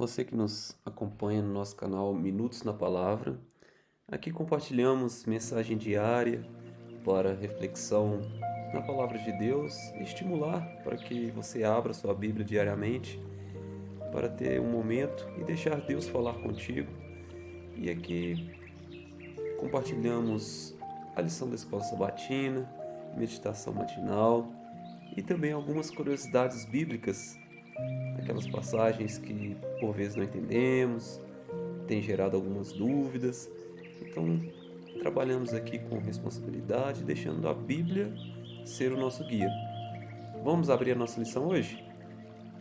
você que nos acompanha no nosso canal Minutos na Palavra. Aqui compartilhamos mensagem diária para reflexão na Palavra de Deus e estimular para que você abra sua Bíblia diariamente para ter um momento e deixar Deus falar contigo. E aqui compartilhamos a lição da escola sabatina, meditação matinal e também algumas curiosidades bíblicas, aquelas passagens que por vezes não entendemos, tem gerado algumas dúvidas. Então, trabalhamos aqui com responsabilidade, deixando a Bíblia ser o nosso guia. Vamos abrir a nossa lição hoje?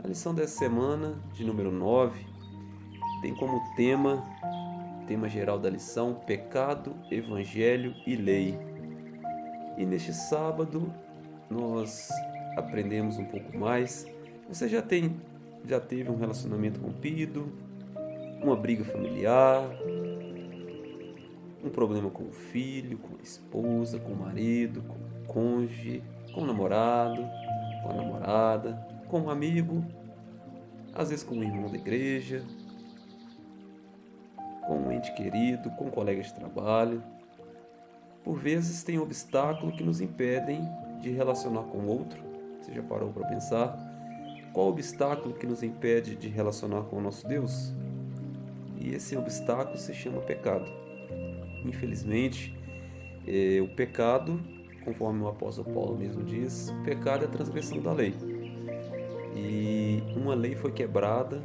A lição dessa semana, de número 9, tem como tema geral da lição, pecado, evangelho e lei. E neste sábado nós aprendemos um pouco mais. Você já teve um relacionamento rompido, uma briga familiar, um problema com o filho, com a esposa, com o marido, com o cônjuge, com o namorado, com a namorada, com um amigo, às vezes com um irmão da igreja, com um ente querido, com um colega de trabalho. Por vezes tem obstáculos que nos impedem de relacionar com o outro. Você já parou para pensar? Qual obstáculo que nos impede de relacionar com o nosso Deus? E esse obstáculo se chama pecado. Infelizmente, o pecado, conforme o apóstolo Paulo mesmo diz, o pecado é a transgressão da lei. E uma lei foi quebrada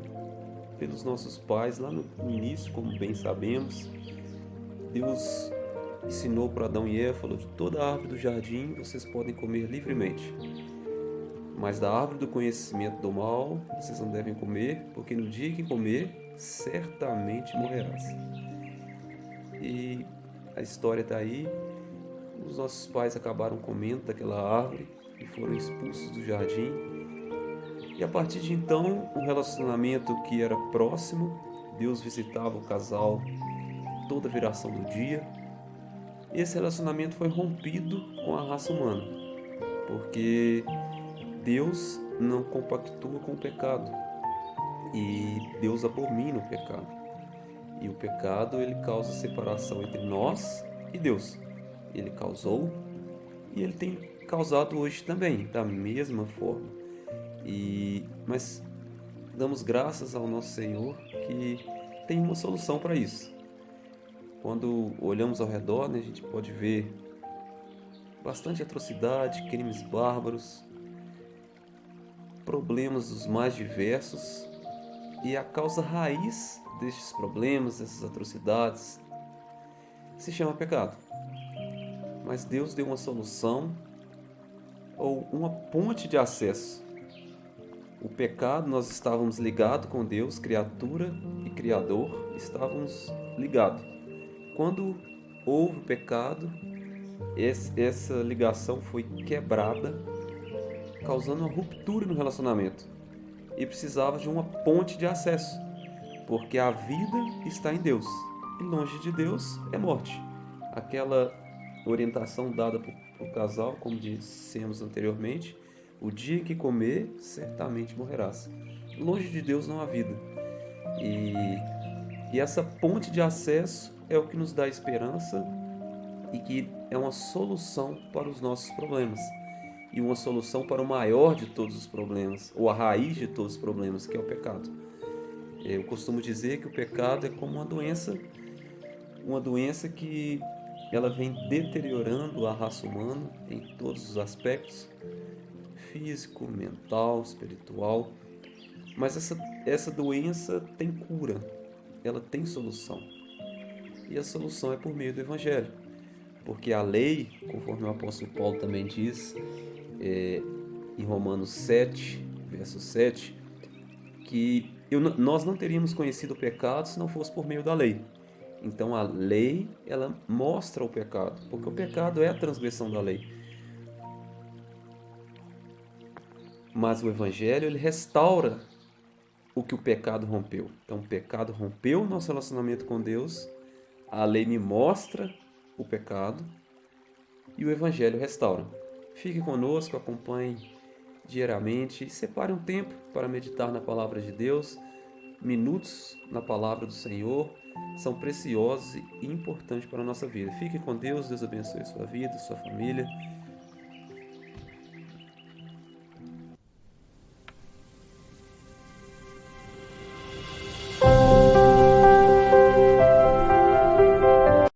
pelos nossos pais lá no início, como bem sabemos. Deus ensinou para Adão e Eva, falou: de toda a árvore do jardim vocês podem comer livremente, mas da árvore do conhecimento do mal vocês não devem comer, porque no dia que comer, certamente morrerás. E a história está aí. Os nossos pais acabaram comendo daquela árvore e foram expulsos do jardim. E a partir de então, um relacionamento que era próximo, Deus visitava o casal toda a viração do dia. Esse relacionamento foi rompido com a raça humana, porque Deus não compactua com o pecado e Deus abomina o pecado. E o pecado, ele causa separação entre nós e Deus. Ele causou e ele tem causado hoje também, da mesma forma. Mas damos graças ao nosso Senhor que tem uma solução para isso. Quando olhamos ao redor, a gente pode ver bastante atrocidade, crimes bárbaros, problemas dos mais diversos, e a causa raiz destes problemas, dessas atrocidades, se chama pecado. Mas Deus deu uma solução, ou uma ponte de acesso. O pecado, nós estávamos ligados com Deus, criatura e Criador, estávamos ligados. Quando houve o pecado, essa ligação foi quebrada, causando uma ruptura no relacionamento. E precisava de uma ponte de acesso, porque a vida está em Deus, e longe de Deus é morte. Aquela orientação dada para o casal, como dissemos anteriormente: o dia em que comer, certamente morrerás. Longe de Deus não há vida. E essa ponte de acesso é o que nos dá esperança e que é uma solução para os nossos problemas. E uma solução para o maior de todos os problemas, ou a raiz de todos os problemas, que é o pecado. Eu costumo dizer que o pecado é como uma doença que ela vem deteriorando a raça humana em todos os aspectos, físico, mental, espiritual. Mas essa doença tem cura, ela tem solução. E a solução é por meio do Evangelho. Porque a lei, conforme o apóstolo Paulo também diz, em Romanos 7, verso 7, que nós não teríamos conhecido o pecado se não fosse por meio da lei. Então a lei, ela mostra o pecado, porque o pecado é a transgressão da lei. Mas o Evangelho, ele restaura o que o pecado rompeu. Então o pecado rompeu o nosso relacionamento com Deus, a lei me mostra o pecado e o Evangelho restaura. Fique conosco, acompanhe diariamente, separe um tempo para meditar na Palavra de Deus, minutos na palavra do Senhor são preciosos e importantes para a nossa vida. Fique com Deus, Deus abençoe a sua vida, sua família.